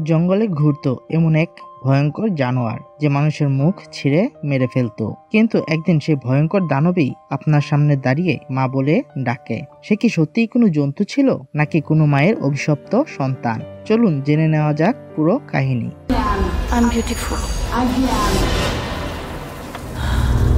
জঙ্গলে ঘুরতো এমন এক ভয়ঙ্কর জানোয়ার যে মানুষের মুখ ছিঁড়ে মেরে ফেলতো। কিন্তু একদিন সেই ভয়ঙ্কর দানবই আপনার সামনে দাঁড়িয়ে মা বলে ডাকে। সে কি সত্যিই কোনো জন্তু ছিল নাকি কোনো মায়ের অভিশপ্ত সন্তান? চলুন জেনে নেওয়া যাক পুরো কাহিনী।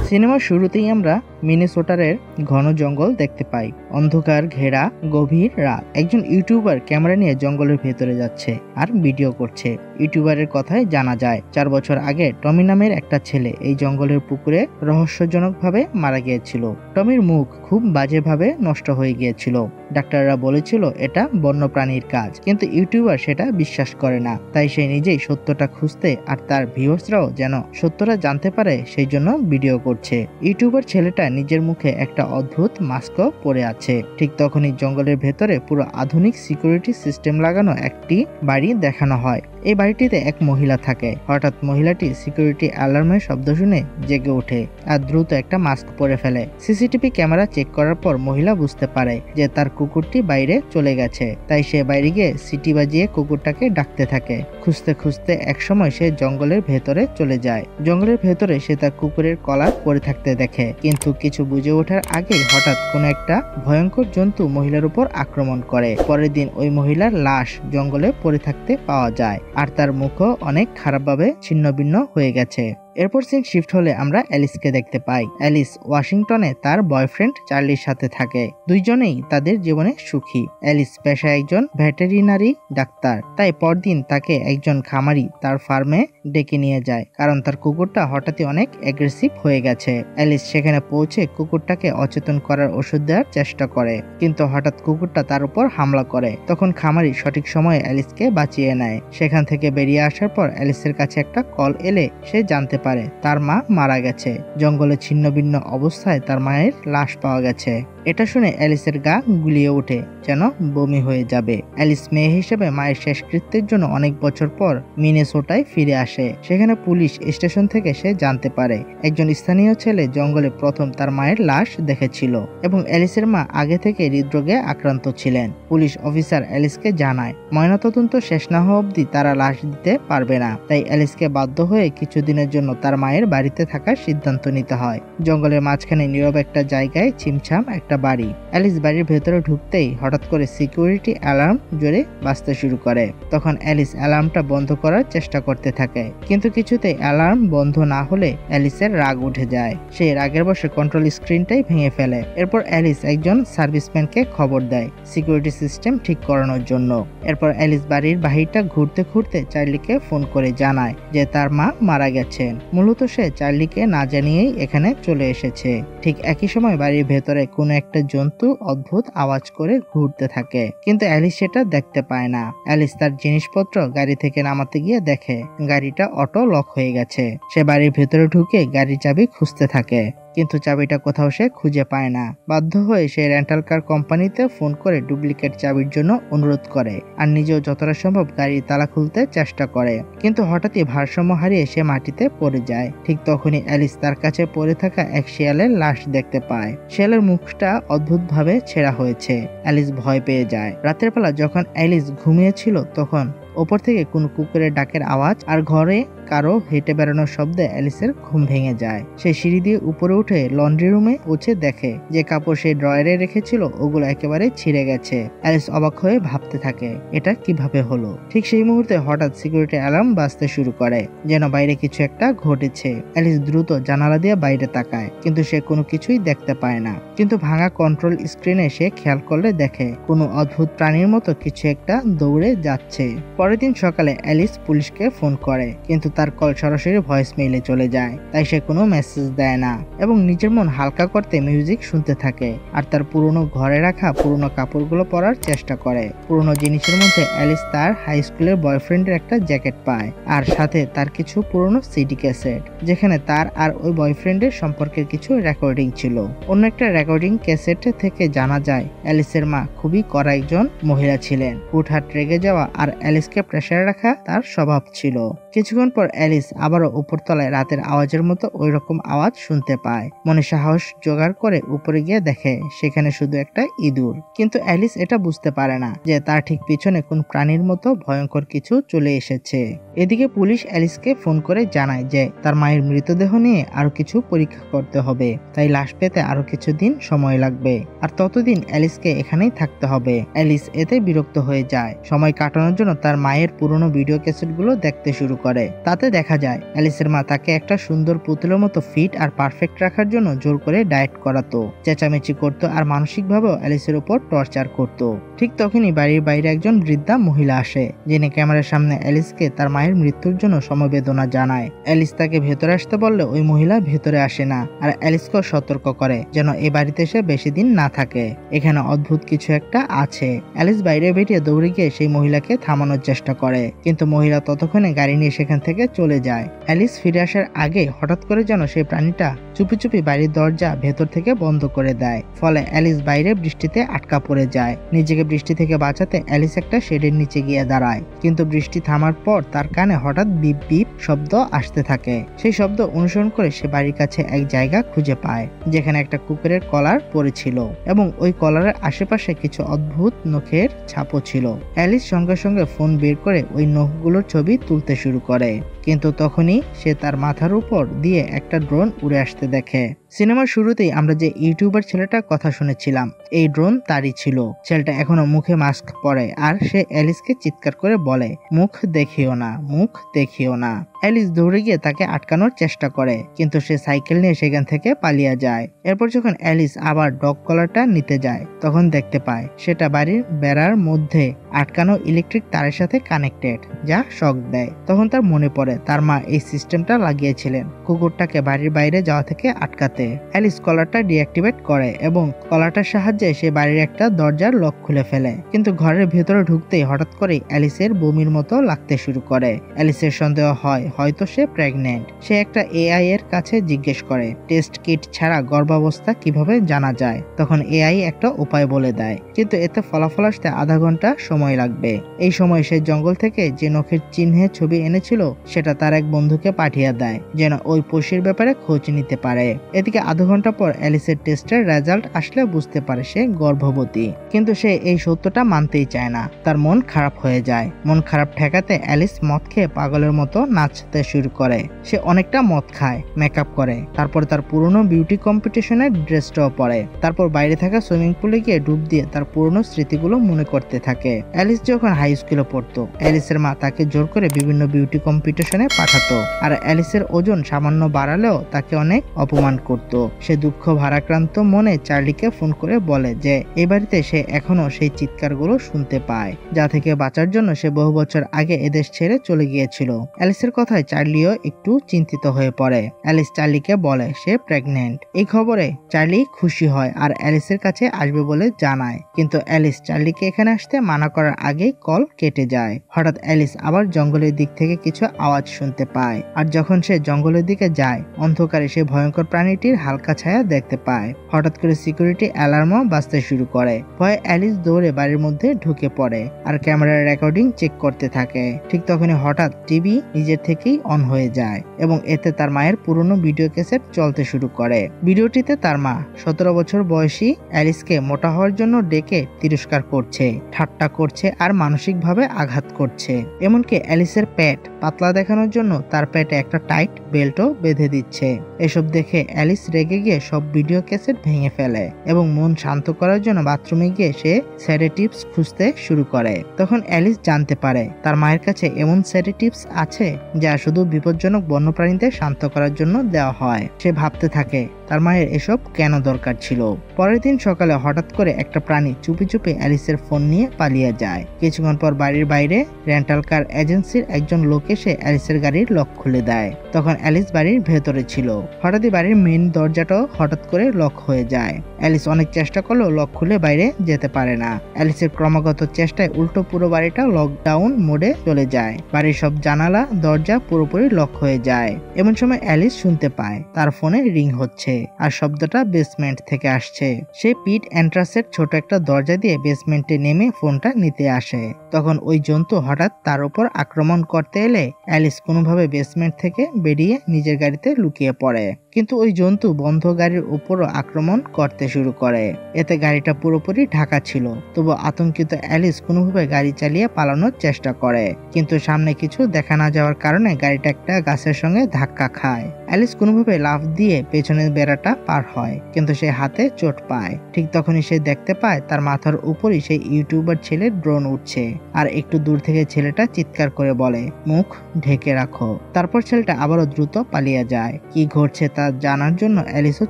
সিনেমার শুরুতেই আমরা মিনেসোটারের ঘন জঙ্গল দেখতে পাই। অন্ধকার ঘেরা গভীর রাত। একজন ইউটিউবার ক্যামেরা নিয়ে জঙ্গলের ভেতরে যাচ্ছে আর ভিডিও করছে। ইউটিউবারের কথায় জানা যায় 4 বছর আগে টমি নামের একটা ছেলে এই জঙ্গলের পুকুরে রহস্যজনকভাবে মারা গিয়েছিল। টমির মুখ খুব বাজেভাবে নষ্ট হয়ে গিয়েছিল। ডাক্তাররা বলেছিল এটা বন্যপ্রাণীর কাজ, কিন্তু ইউটিউবার সেটা বিশ্বাস করে না। তাই সে নিজেই সত্যটা খুঁজতে আর তার ভিউয়ার্সরাও যেন সত্যটা জানতে পারে সেই জন্য ভিডিও করছে। ইউটিউবার ছেলেটা নিজের মুখে একটা অদ্ভুত মাস্কও পরে আছে। ঠিক তখনই জঙ্গলের ভেতরে পুরো আধুনিক সিকিউরিটি সিস্টেম লাগানো একটি বাড়ি দেখানো হয়। এই বাড়িটিতে এক মহিলা থাকে। হঠাৎ মহিলাটি সিকিউরিটি অ্যালার্মের শব্দ শুনে জেগে ওঠে আর দ্রুত একটা মাস্ক পরে ফেলে। সিসিটিভি ক্যামেরা চেক করার পর মহিলা বুঝতে পারে যে তার কুকুরটি বাইরে চলে গেছে। তাই সে বাইরে গিয়ে সিটি বাজিয়ে কুকুরটাকে ডাকতে থাকে। খুঁজতে খুঁজতে একসময় সে জঙ্গলের ভেতরে চলে যায়। জঙ্গলের ভেতরে সে তার কুকুরের কলার পরে থাকতে দেখে, কিন্তু কিছু বুঝে ওঠার আগেই হঠাৎ কোনো একটা ভয়ঙ্কর জন্তু মহিলার উপর আক্রমণ করে। পরের দিন ওই মহিলার লাশ জঙ্গলে পড়ে থাকতে পাওয়া যায় আর তার মুখও অনেক খারাপভাবে ছিন্নভিন্ন হয়ে গেছে। এরপর সিন শিফট হলে আমরা অ্যালিসকে দেখতে পাই। অ্যালিস ওয়াশিংটনে তার বয়ফ্রেন্ড চার্লির সাথে থাকে। দুইজনেই তাদের জীবনে সুখী। অ্যালিস পেশায় একজন ভেটেরিনারি ডাক্তার, তাই পরদিন তাকে একজন খামারি তার ফার্মে ডেকে নিয়ে যায়, কারণ তার কুকুরটা হঠাৎই অনেক অ্যাগ্রেসিভ হয়ে গেছে। অ্যালিস সেখানে পৌঁছে কুকুরটাকে অচেতন করার ওষুধ দেওয়ার চেষ্টা করে, কিন্তু হঠাৎ কুকুরটা তার উপর হামলা করে। তখন খামারি সঠিক সময়ে অ্যালিসকে বাঁচিয়ে নেয়। সেখান থেকে বেরিয়ে আসার পর অ্যালিসের কাছে একটা কল এলে সে জানতে পারে তার মা মারা গেছে। জঙ্গলে ছিন্নভিন্ন অবস্থায় তার মায়ের লাশ পাওয়া গেছে। এটা শুনে অ্যালিসের গা গুলিয়ে ওঠে, যেন বমি হয়ে যাবে। অ্যালিস মেয়ে হিসেবে মায়ের শেষকৃত্যের জন্য অনেক বছর পর মিনেসোটায় ফিরে আসে। সেখানে পুলিশ স্টেশন থেকে সে জানতে পারে একজন স্থানীয় ছেলে জঙ্গলে প্রথম তার মায়ের লাশ দেখেছিল এবং অ্যালিসের মা আগে থেকে হৃদরোগে আক্রান্ত ছিলেন। পুলিশ অফিসার অ্যালিসকে জানায় ময়নাতদন্ত শেষ না হওয়া অবধি তারা লাশ দিতে পারবে না। তাই অ্যালিসকে বাধ্য হয়ে কিছুদিনের জন্য তার মায়ের বাড়িতে থাকার সিদ্ধান্ত নিতে হয়। জঙ্গলের মাঝখানে নীরব একটা জায়গায় ছিমছাম একটা বাড়ি। অ্যালিস বাড়ির ভেতরে ঢুকতেই হঠাৎ করে সিকিউরিটি অ্যালার্ম জোরে বাজতে শুরু করে। তখন অ্যালিস অ্যালার্মটা বন্ধ করার চেষ্টা করতে থাকে, কিন্তু কিছুতেই অ্যালার্ম বন্ধ না হলে অ্যালিসের রাগ উঠে যায়। সে রাগের বশে কন্ট্রোল স্ক্রিনটাই ভেঙে ফেলে। এরপর অ্যালিস একজন সার্ভিসম্যানকে খবর দেয় সিকিউরিটি সিস্টেম ঠিক করানোর জন্য। এরপর অ্যালিস বাড়ির বাহিরটা ঘুরতে ঘুরতে চার্লিকে ফোন করে জানায় যে তার মা মারা গেছেন। মূলত সে চার্লিকে না জানিয়েই এখানে চলে এসেছে। ঠিক একই সময় বাড়ির ভেতরে কোনো একটা জন্তু অদ্ভুত আওয়াজ করে ঘুরতে থাকে, কিন্তু অ্যালিস সেটা দেখতে পায় না। অ্যালিস তার জিনিসপত্র গাড়ি থেকে নামাতে গিয়ে দেখে গাড়িটা অটো লক হয়ে গেছে। সে বাড়ির ভেতরে ঢুকে গাড়ির চাবি খুঁজতে থাকে, কিন্তু চাবিটা কোথাও সে খুঁজে পায় না। বাধ্য হয়ে সে রেন্টাল কার কোম্পানিতে ফোন করে ডুপ্লিকেট চাবির জন্য অনুরোধ করে আর নিজেও যতটা সম্ভব গাড়ির তালা খুলতে চেষ্টা করে, কিন্তু হঠাৎই ভারসাম্য হারিয়ে সে মাটিতে পড়ে যায়। ঠিক তখনই অ্যালিস তার কাছে পড়ে থাকা এক শিয়ালের লাশ দেখতে পায়। শিয়ালের মুখটা অদ্ভুতভাবে ছেঁড়া হয়েছে। অ্যালিস ভয় পেয়ে যায়। রাতের বেলা যখন অ্যালিস ঘুমিয়েছিল তখন ওপর থেকে কোনো কুকুরের ডাকের আওয়াজ আর ঘরে কারো হেঁটে বেড়ানোর শব্দে অ্যালিসের ঘুম ভেঙে যায়। সে সিঁড়ি দিয়ে উপরে উঠে লন্ড্রি রুমে পৌঁছে দেখে যে কাপড় সে ড্রয়ারে রেখেছিল ওগুলো একেবারে ছিঁড়ে গেছে। অ্যালিস অবাক হয়ে ভাবতে থাকে এটা কিভাবে হলো। ঠিক সেই মুহূর্তে হঠাৎ সিকিউরিটি অ্যালার্ম বাজতে শুরু করে, যেন বাইরে কিছু একটা ঘটেছে। অ্যালিস দ্রুত জানালা দিয়ে বাইরে তাকায়, কিন্তু সে কোনো কিছুই দেখতে পায় না। কিন্তু ভাঙা কন্ট্রোল স্ক্রিনে সে খেয়াল করলে দেখে কোনো অদ্ভুত প্রাণীর মতো কিছু একটা দৌড়ে যাচ্ছে। পরের দিন সকালে অ্যালিস পুলিশকে ফোন করে, কিন্তু তার কল সরাসরি ভয়েস মেইলে চলে যায়। তাই সে কোনো মেসেজ দেয় না এবং নিজের মন হালকা করতে মিউজিক শুনতে থাকে আর তার পুরনো ঘরে রাখা পুরনো কাপড়গুলো পরার চেষ্টা করে। পুরনো জিনিসের মধ্যে অ্যালিস তার হাই স্কুলের বয়ফ্রেন্ডের একটা জ্যাকেট পায় আর সাথে তার কিছু পুরনো সিডি ক্যাসেট, যেখানে তার আর ওই বয়ফ্রেন্ডের সম্পর্কের কিছু রেকর্ডিং ছিল। অন্য একটা রেকর্ডিং ক্যাসেট থেকে জানা যায় অ্যালিসের মা খুবই কড়া একজন মহিলা ছিলেন। হুটহাট রেগে যাওয়া আর অ্যালিসকে প্রেসারে রাখা তার স্বভাব ছিল। কিছুক্ষণ পর অ্যালিস আবারও উপরতলায় রাতের আওয়াজের মতো ওই রকম আওয়াজ শুনতে পায়। মনে সাহস জোগাড় করে উপরে গিয়ে দেখে সেখানে শুধু একটা ইঁদুর। কিন্তু অ্যালিস এটা বুঝতে পারে না যে তার ঠিক পিছনে কোন প্রাণীর মতো ভয়ঙ্কর কিছু চলে এসেছে। এদিকে পুলিশ অ্যালিসকে ফোন করে জানায় যে তার মায়ের মৃতদেহ নিয়ে আরো কিছু পরীক্ষা করতে হবে, তাই লাশ পেতে আরো কিছুদিন সময় লাগবে, আর ততদিন অ্যালিসকে এখানেই থাকতে হবে। অ্যালিস এতে বিরক্ত হয়ে যায়। সময় কাটানোর জন্য তার মায়ের পুরনো ভিডিও ক্যাসেটগুলো দেখতে শুরু করে। তাতে দেখা যায় অ্যালিসের মা তাকে একটা সুন্দর পুতুলের মতো ফিট আর পারফেক্ট রাখার জন্য জোর করে ডায়েট করাতো, চেঁচামেচি করতো আর মানসিকভাবেও অ্যালিসের উপর টর্চার করতো। ঠিক তখনই বাড়ির বাইরে একজন বৃদ্ধা মহিলা আসে, যিনি ক্যামেরার সামনে অ্যালিসকে তার মায়ের মৃত্যুর জন্য সমবেদনা জানায়। অ্যালিস তাকে ভেতরে আসতে বললে ওই মহিলা ভেতরে আসে না, আর অ্যালিসকেও সতর্ক করে যেন এই বাড়িতে সে বেশি দিন না থাকে, এখানে অদ্ভুত কিছু একটা আছে। অ্যালিস বাইরে বেরিয়ে দৌড়ে গিয়ে সেই মহিলাকে থামানোর চেষ্টা করে, কিন্তু মহিলা ততক্ষণে গাড়ি নিয়ে সেখান থেকে চলে যায়। অ্যালিস ফিরে আসার আগে হঠাৎ করে যেন সেই প্রাণীটা চুপি চুপি বাড়ির দরজা ভেতর থেকে বন্ধ করে দেয়। ফলে অ্যালিস বাইরে বৃষ্টিতে আটকা পড়ে যায়। নিজেকে বৃষ্টি থেকে বাঁচাতে অ্যালিস একটা শেডের নিচে গিয়ে দাঁড়ায়, কিন্তু বৃষ্টি থামার পর তার কানে হঠাৎ বিপ বিপ শব্দ আসতে থাকে। সেই শব্দ অনুসরণ করে সে বাড়ির কাছে এক জায়গা খুঁজে পায় যেখানে একটা কুকুরের কলার পড়েছিল, এবং ওই কলারের আশেপাশে কিছু অদ্ভুত নখের ছাপও ছিল। অ্যালিস সঙ্গে সঙ্গে ফোন বের করে ওই নখগুলোর ছবি তুলতে শুরু করে, কিন্তু তখনই সে তার মাথার উপর দিয়ে একটা ড্রোন উড়ে আসতে দেখে। সিনেমার শুরুতেই আমরা যে ইউটিউবার ছেলেটার কথা শুনেছিলাম, এই ড্রোন তারই ছিল। ছেলেটা এখনো মুখে মাস্ক পরে, আর সে অ্যালিসকে চিৎকার করে বলে, মুখ দেখিও না, মুখ দেখিও না। অ্যালিস দৌড়ে গিয়ে তাকে আটকানোর চেষ্টা করে, কিন্তু সে সাইকেল নিয়ে সেখান থেকে পালিয়ে যায়। এরপর যখন অ্যালিস আবার ডগ কলারটা নিতে যায়, তখন দেখতে পায় সেটা বাড়ির বেড়ার মধ্যে আটকানো ইলেকট্রিক তারের সাথে কানেক্টেড, যা শক দেয়। তখন তার মনে পড়ে তার মা এই সিস্টেমটা লাগিয়েছিলেন কুকুরটাকে বাড়ির বাইরে যাওয়া থেকে আটকাতে। অ্যালিস কলারটা ডিঅ্যাক্টিভেট করে এবং কলারটার সাহায্যে সে বাড়ির একটা দরজার লক খুলে ফেলে, কিন্তু ঘরের ভেতরে ঢুকতেই হঠাৎ করেই অ্যালিসের বমির মতো লাগতে শুরু করে। অ্যালিসের সন্দেহ হয় হয়তো সে প্রেগনেন্ট। সে একটা এআই এর কাছে জিজ্ঞেস করে টেস্ট কিট ছাড়া গর্ভাবস্থা কিভাবে জানা যায়। তখন এআই একটা উপায় বলে দেয়, কিন্তু এতে ফলাফল আসতে আধা ঘন্টা সময় লাগবে। এই সময় সে জঙ্গল থেকে যে নখের চিহ্নের ছবি এনেছিল সেটা তার এক বন্ধুকে পাঠিয়ে দেয়, যেন ওই পশুর ব্যাপারে খোঁজ নিতে পারে। এদিকে আধা ঘন্টা পর অ্যালিসের টেস্টের রেজাল্ট আসলে বুঝতে পারে সে গর্ভবতী, কিন্তু সে এই সত্যটা মানতেই চায় না। তার মন খারাপ হয়ে যায়। মন খারাপ ঠেকাতে অ্যালিস মদ খেয়ে পাগলের মতো নাচতে শুরু করে। সে অনেকটা মদ খায়, মেকআপ করে, তারপর তার পুরনো বিউটি কম্পিটিশনের ড্রেসটাও পরে। তারপর বাইরে থাকা সুইমিং পুলে গিয়ে ডুব দিয়ে তার পুরনো স্মৃতিগুলো মনে করতে থাকে। অ্যালিস যখন হাই স্কুলে পড়তো, অ্যালিসের মা তাকে জোর করে বিভিন্ন বিউটি কম্পিটিশনে পাঠাতো, আর অ্যালিসের ওজন সামান্য বাড়ালেও তাকে অনেক অপমান করত। সে দুঃখ ভারাক্রান্ত মনে চার্লিকে ফোন করে বলে যে এই বাড়িতে সে এখনো সেই চিৎকারগুলো শুনতে পায়, যা থেকে বাঁচার জন্য সে বহু বছর আগে এদেশ ছেড়ে চলে গিয়েছিল। অ্যালিসের কথায় চার্লিও একটু চিন্তিত হয়ে পড়ে। অ্যালিস চার্লিকে বলে সে প্রেগনেন্ট। এই খবরে চার্লি খুশি হয় আর অ্যালিসের কাছে আসবে বলে জানায়, কিন্তু অ্যালিস চার্লিকে এখানে আসতে মানা করার আগেই কল কেটে যায়। হঠাৎ অ্যালিস আবার জঙ্গলের দিক থেকে কিছু আওয়াজ শুনতে পায়, আর যখন সে জঙ্গলের দিকে যায়, অন্ধকারে সে ভয়ঙ্কর প্রাণীটির হালকা ছায়া দেখতে পায়। হঠাৎ করে সিকিউরিটি অ্যালার্মও বাজতে শুরু করে। ভয়ে অ্যালিস দৌড়ে বাড়ির মধ্যে ঢুকে পড়ে আর ক্যামেরার রেকর্ডিং চেক করতে থাকে। ঠিক তখনই হঠাৎ টিভি নিজের থেকেই অন হয়ে যায় এবং এতে তার মায়ের পুরনো ভিডিও ক্যাসেট চলতে শুরু করে। ভিডিওটিতে তার মা 17 বছর বয়সী অ্যালিসকে মোটা হওয়ার জন্য ডেকে তিরস্কার করছে, ঠাট্টা করছে আর মানসিকভাবে আঘাত করছে। এমনকি অ্যালিসের পেট পাতলা দেখানোর জন্য তার পেটে একটা টাইট বেল্টও বেঁধে দিচ্ছে। এসব দেখে অ্যালিস রেগে গিয়ে সব ভিডিও ক্যাসেট ভেঙে ফেলে এবং মন শান্ত করার জন্য বাথরুমে গিয়ে সে সেডেটিভস খুঁজতে শুরু করে। তখন অ্যালিস জানতে পারে তার মায়ের কাছে এমন সেডেটিভস আছে যা শুধু বিপজ্জনক বন্যপ্রাণীদের শান্ত করার জন্য দেওয়া হয়। সে ভাবতে থাকে তার মায়ের এসব কেন দরকার ছিল। পরের দিন সকালে হঠাৎ করে একটা প্রাণী চুপি চুপি অ্যালিসের ফোন নিয়ে পালিয়ে যায়। কিছুক্ষণ পর বাড়ির বাইরে রেন্টাল কার এজেন্সির একজন লোক এসে অ্যালিসের গাড়ির লক খুলে দেয়। তখন অ্যালিস বাড়ির ভেতরে ছিল। হঠাৎই বাড়ির মেইন দরজাটাও হঠাৎ করে লক হয়ে যায়। অ্যালিস অনেক চেষ্টা করলেও লক খুলে বাইরে যেতে পারে না। অ্যালিসের ক্রমাগত চেষ্টায় উল্টো পুরো বাড়িটা লকডাউন মোডে চলে যায়। বাড়ির সব জানালা দরজা পুরোপুরি লক হয়ে যায়। এমন সময় অ্যালিস শুনতে পায় তার ফোনে রিং হচ্ছে, আর শব্দটা বেসমেন্ট থেকে আসছে। সে পিট এন্ট্রাসের ছোট একটা দরজা দিয়ে বেসমেন্টে নেমে ফোনটা নিতে আসে। তখন ওই জন্তু হঠাৎ তার উপর আক্রমণ করতে এলে অ্যালিস কোনোভাবে বেসমেন্ট থেকে বেরিয়ে নিজের গাড়িতে লুকিয়ে পড়ে। কিন্তু ওই জন্তু বন্ধ গাড়ির উপরও আক্রমণ করতে শুরু করে। এতে গাড়িটা পুরোপুরি ঢাকা ছিল। তবু আতঙ্কিত অ্যালিস কোনোভাবে গাড়ি চালিয়ে পালানোর চেষ্টা করে, কিন্তু সামনে কিছু দেখা না যাওয়ার কারণে গাড়িটা একটা গাছের সঙ্গে ধাক্কা খায়। অ্যালিস কোনোভাবে লাফ দিয়ে পেছনের বেড়াটা পার হয়, কিন্তু সে হাতে চোট পায়। ঠিক তখনই সে দেখতে পায় তার মাথার উপরই সেই ইউটিউবার ছেলের ড্রোন উঠছে, আর একটু দূর থেকে ছেলেটা চিৎকার করে বলে, মুখ ঢেকে রাখো। তারপর ছেলেটা আবারও দ্রুত পালিয়ে যায়। কি ঘটছে তা জানার জন্য অ্যালিসও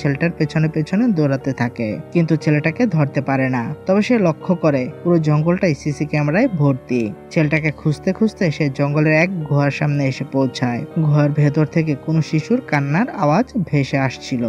ছেলেটার পেছনে পেছনে দৌড়াতে থাকে, কিন্তু ছেলেটাকে ধরতে পারে না। তবে সে লক্ষ্য করে পুরো জঙ্গলটাই সিসি ক্যামেরায় ভর্তি। ছেলেটাকে খুঁজতে খুঁজতে সে জঙ্গলের এক গুহার সামনে এসে পৌঁছায়। গুহার ভেতর থেকে কোনো শিশুর কান্নার আওয়াজ ভেসে আসছিল।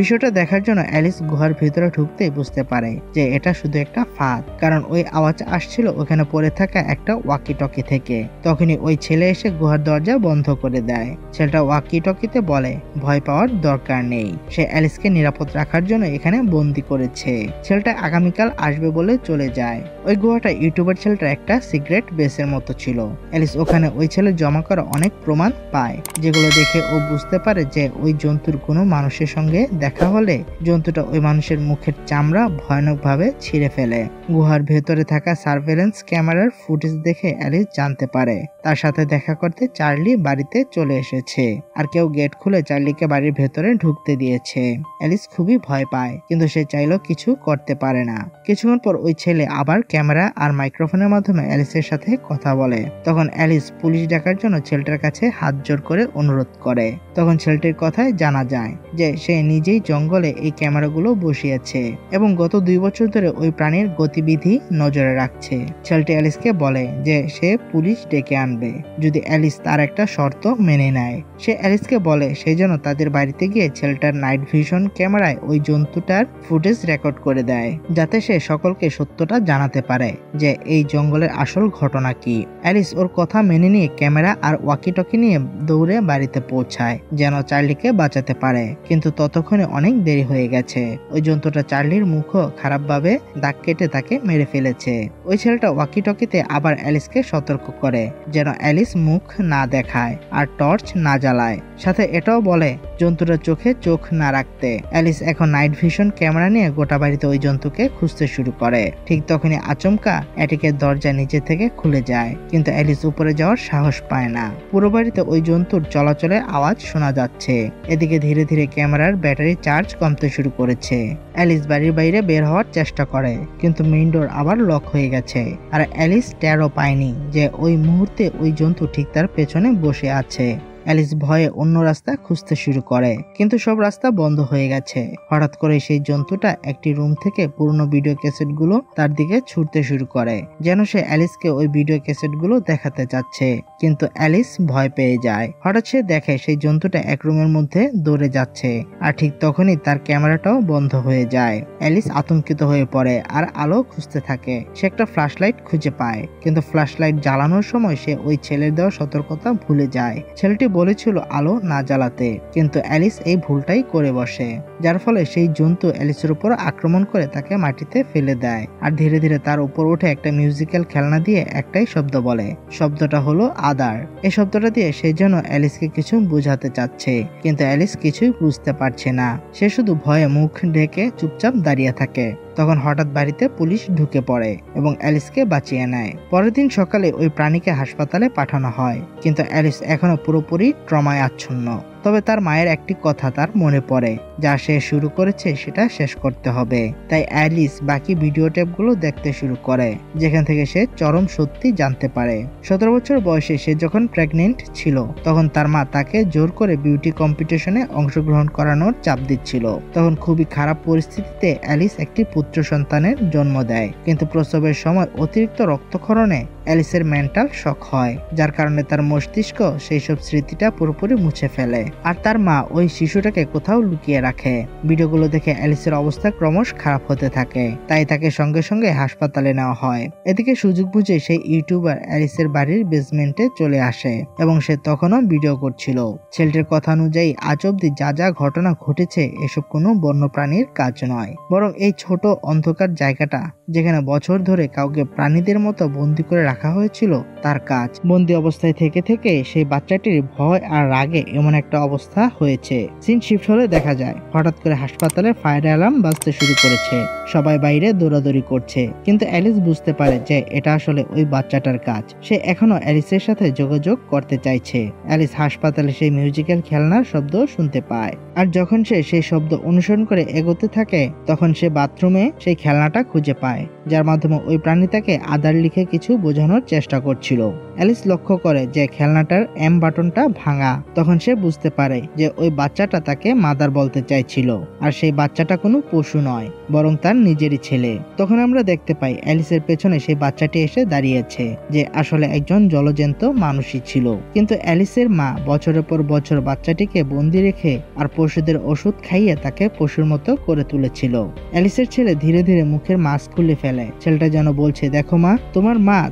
বিষয়টা দেখার জন্য অ্যালিস গুহার ভিতরে ঢুকতেই বুঝতে পারে যে এটা শুধু একটা ফাঁদ, কারণ ওই আওয়াজ আসছিল ওখানে পড়ে থাকা একটা ওয়াকি টকি থেকে। তখনই ওই ছেলে এসে গুহার দরজা বন্ধ করে দেয়। ছেলেটা ওয়াকি টকিতে বলে ভয় পাওয়ার দরকার নেই, সে অ্যালিসকে নিরাপদ রাখার জন্য এখানে বন্দি করেছে। ছেলেটা আগামীকাল আসবে বলে চলে যায়। ওই গুহাটা ইউটিউবার ছেলেটার একটা সিক্রেট বেসের মতো ছিল। অ্যালিস ওখানে ওই ছেলে জমা করা অনেক প্রমাণ পায়, যেগুলো দেখে ও বুঝতে পারে যে ওই জন্তুর কোনো মানুষের সঙ্গে দেখা হলে জন্তুটা ওই মানুষের মুখের চামড়া ভয়ানকভাবে ছিঁড়ে ফেলে। গুহার ভেতরে থাকা সার্ভেলেন্স ক্যামেরার ফুটেজ দেখে অ্যালিস জানতে পারে তার সাথে দেখা করতে চার্লি বাড়িতে চলে এসেছে, আর কেউ গেট খুলে চার্লিকে বাড়ির ভেতরে ঢুকতে দিয়েছে। অ্যালিস খুবই ভয় পায়, কিন্তু সে চাইলেও কিছু করতে পারে না। কিছুক্ষণ পর ওই ছেলে আবার ক্যামেরা আর মাইক্রোফোনের মাধ্যমে অ্যালিসের সাথে কথা বলে। তখন অ্যালিস পুলিশ ডাকার জন্য ছেলেটার কাছে হাত জোর করে অনুরোধ করে। তখন ছেলেটির কথায় জানা যায় যে সে নিজেই জঙ্গলে এই ক্যামেরাগুলো বসিয়েছে এবং গত 2 বছর ধরে ওই প্রাণীর গতিবিধি নজরে রাখছে। ছেলেটি অ্যালিসকে বলে যে সে পুলিশ ডেকে আনবে যদি অ্যালিস তার একটা শর্ত মেনে নেয়। সে অ্যালিসকে বলে সেই জন্য তাদের বাড়িতে গিয়ে ছেলেটার নাইট ভিশন ক্যামেরায় ওই জন্তুটার ফুটেজ রেকর্ড করে দেয়, যাতে সে সকলকে সত্যটা জানাতে পারে যে এই জঙ্গলের আসল ঘটনা কি। অ্যালিস ওর কথা মেনে নিয়ে ক্যামেরা আর ওয়াকি টকি নিয়ে দৌড়ে বাড়িতে পৌঁছায় যেন চার্লিকে বাঁচাতে পারে, কিন্তু ততক্ষণে অনেক দেরি হয়ে গেছে। ওই জন্তুটা চার্লির মুখও খারাপভাবে দাগ কেটে তাকে মেরে ফেলেছে। ওই ছেলেটা ওয়াকি টকিতে আবার অ্যালিসকে সতর্ক করে যেন অ্যালিস মুখ না দেখায় আর টর্চ না জ্বালায়, সাথে এটাও বলে জন্তুটার চোখে চোখ না রাখতে। অ্যালিস এখন নাইট ভিশন ক্যামেরা নিয়ে গোটা বাড়িতে ওই জন্তুকে খুঁজতে শুরু করে। ঠিক তখনই আচমকা অ্যাটিকের দরজা নিচে থেকে খুলে যায়, কিন্তু অ্যালিস উপরে যাওয়ার সাহস পায় না। পুরো বাড়িতে ওই জন্তুর চলাচলের আওয়াজ শোনা যাচ্ছে। এদিকে ধীরে ধীরে ক্যামেরার ব্যাটারি চার্জ কমতে শুরু করেছে। অ্যালিস বাড়ির বাইরে বের হওয়ার চেষ্টা করে, কিন্তু মেইন ডোর আবার লক হয়ে গেছে। আর অ্যালিস টেরও পায়নি যে ওই মুহূর্তে ওই জন্তু ঠিক তার পেছনে বসে আছে। অ্যালিস ভয়ে অন্য রাস্তা খুঁজতে শুরু করে, কিন্তু সব রাস্তা বন্ধ হয়ে গেছে। হঠাৎ করে সেই জন্তুটা একটি রুম থেকে পুরনো ভিডিও ক্যাসেটগুলো তার দিকে ছুটতে শুরু করে, যেন সে অ্যালিসকে ওই ভিডিও ক্যাসেটগুলো দেখাতে চাচ্ছে। কিন্তু অ্যালিস ভয় পেয়ে যায়। হঠাৎ সে দেখে সেই জন্তুটা এক রুমের মধ্যে দৌড়ে যাচ্ছে, আর ঠিক তখনই তার ক্যামেরাটাও বন্ধ হয়ে যায়। অ্যালিস আতঙ্কিত হয়ে পড়ে আর আলো খুঁজতে থাকে। সে একটা ফ্ল্যাশলাইট খুঁজে পায়, কিন্তু ফ্ল্যাশলাইট জ্বালানোর সময় সে ওই ছেলের দেওয়া সতর্কতা ভুলে যায়। ছেলেটি বলেছিল আলো না জ্বালাতে, কিন্তু অ্যালিস এই ভুলটাই করে বসে, যার ফলে সেই জন্তু অ্যালিসের উপর আক্রমণ করে তাকে মাটিতে ফেলে দেয়। আর ধীরে ধীরে তার উপর উঠে একটা মিউজিক্যাল খেলনা দিয়ে একটাই শব্দ বলে, শব্দটা হলো আদার। এই শব্দটা দিয়ে সে যেন অ্যালিসকে কিছু বোঝাতে চাচ্ছে, কিন্তু অ্যালিস কিছুই বুঝতে পারছে না। সে শুধু ভয়ে মুখ ঢেকে চুপচাপ দাঁড়িয়ে থাকে। তখন হঠাৎ বাড়িতে পুলিশ ঢুকে পড়ে এবং অ্যালিসকে বাঁচিয়ে নেয়। পরের দিন সকালে ওই প্রাণীকে হাসপাতালে পাঠানো হয়, কিন্তু অ্যালিস এখনো পুরোপুরি ট্রমায় আচ্ছন্ন। তবে তার মায়ের একটি কথা তার মনে পড়ে, যা সে শুরু করেছে সেটা শেষ করতে হবে। তাই অ্যালিস বাকি ভিডিও টেপগুলো দেখতে শুরু করে, যেখান থেকে সে চরম সত্যি জানতে পারে। 17 বছর বয়সে সে যখন প্রেগনেন্ট ছিল, তখন তার মা তাকে জোর করে বিউটি কম্পিটিশনে অংশগ্রহণ করানোর চাপ দিচ্ছিল। তখন খুবই খারাপ পরিস্থিতিতে অ্যালিস একটি পুত্র সন্তানের জন্ম দেয়, কিন্তু প্রসবের সময় অতিরিক্ত রক্তক্ষরণে অ্যালিসের মেন্টাল শক হয়, যার কারণে তার মস্তিষ্ক সেই সব স্মৃতিটা পুরোপুরি মুছে ফেলে। আর তার মা ওই শিশুটাকে কোথাও লুকিয়ে রাখে। ভিডিওগুলো দেখে অ্যালিসের অবস্থা ক্রমশ খারাপ হতে থাকে, তাই তাকে সঙ্গে সঙ্গে হাসপাতালে নেওয়া হয়। এদিকে সুযোগ বুঝে সেই ইউটিউবার অ্যালিসের বাড়ির বেসমেন্টে চলে আসে এবং সে তখনও ভিডিও করছিল। ছেলেটির কথা অনুযায়ী আজ অব্দি যা যা ঘটনা ঘটেছে এসব কোনো বন্যপ্রাণীর কাজ নয়, বরং এই ছোট অন্ধকার জায়গাটা যেখানে বছর ধরে কাউকে প্রাণীদের মতো বন্দি করে রাখা হয়েছিল তার কাজ। বন্দি অবস্থায় থেকে থেকে সেই বাচ্চাটির ভয় আর রাগে এমন একটা অবস্থা হয়েছে। সিন শিফট হলে দেখা যায় হঠাৎ করে হাসপাতালে ফায়ার অ্যালার্ম বাজতে শুরু করেছে। সবাই বাইরে দৌড়াদৌড়ি করছে, কিন্তু অ্যালিস বুঝতে পারে যে এটা আসলে ওই বাচ্চাটার কাজ। সে এখনো অ্যালিসের সাথে যোগাযোগ করতে চাইছে। অ্যালিস হাসপাতালে সেই মিউজিক্যাল খেলনার শব্দ শুনতে পায়, আর যখন সে সেই শব্দ অনুসরণ করে এগোতে থাকে তখন সে বাথরুমে সেই খেলনাটা খুঁজে পায়, যার মাধ্যমে ওই প্রাণী তাকে আদার লিখে কিছু বোঝানোর চেষ্টা করছিল। অ্যালিস লক্ষ্য করে যে খেলনাটার এম বাটনটা ভাঙা। তখন সে বুঝতে পারে যে ওই বাচ্চাটা তাকে মাদার বলতে চাইছিল, আর সেই বাচ্চাটা কোনো পশু নয় বরং তার নিজেরই ছেলে। তখন আমরা দেখতে পাই অ্যালিসের পেছনে সেই বাচ্চাটি এসে দাঁড়িয়েছে, যে আসলে একজন জলজন্ত মানুষই ছিল। কিন্তু অ্যালিসের মা বছরের পর বছর বাচ্চাটিকে বন্দি রেখে আর পশুদের ওষুধ খাইয়ে তাকে পশুর মতো করে তুলেছিল। অ্যালিসের ছেলে ধীরে ধীরে মুখের মাস্ক খুলে ফেলে। ছেলেটা যেন বলছে, দেখো মা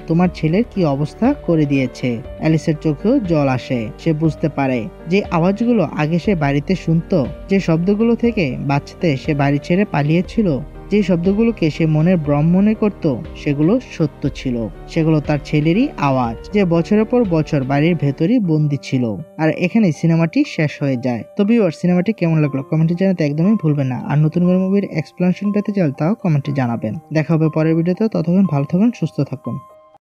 তোমার ছেলের কি অবস্থা করে দিয়েছে। অ্যালিসের চোখেও জল আসে। সে বুঝতে পারে যে আওয়াজগুলো আগে সে বাড়িতে শুনতো, যে শব্দগুলো থেকে বাঁচতে সে বাড়ি ছেড়ে পালিয়েছিল, যে শব্দগুলোকে সে মনের ভ্রম মনে করত, সেগুলো সত্য ছিল। সেগুলো তার ছেলেরই আওয়াজ, যে বছরের পর বছর বাড়ির ভেতরই বন্দি ছিল। আর এখানে সিনেমাটি শেষ হয়ে যায়। তো ভিউয়ার, সিনেমাটি কেমন লাগলো কমেন্টে জানাতে একদমই ভুলবেন না। আর নতুন করে মুভির এক্সপ্লেনেশন পেতে চাইলে তাও কমেন্টে জানাবেন। দেখা হবে পরের ভিডিওতে। ততক্ষণ ভালো থাকুন, সুস্থ থাকুন।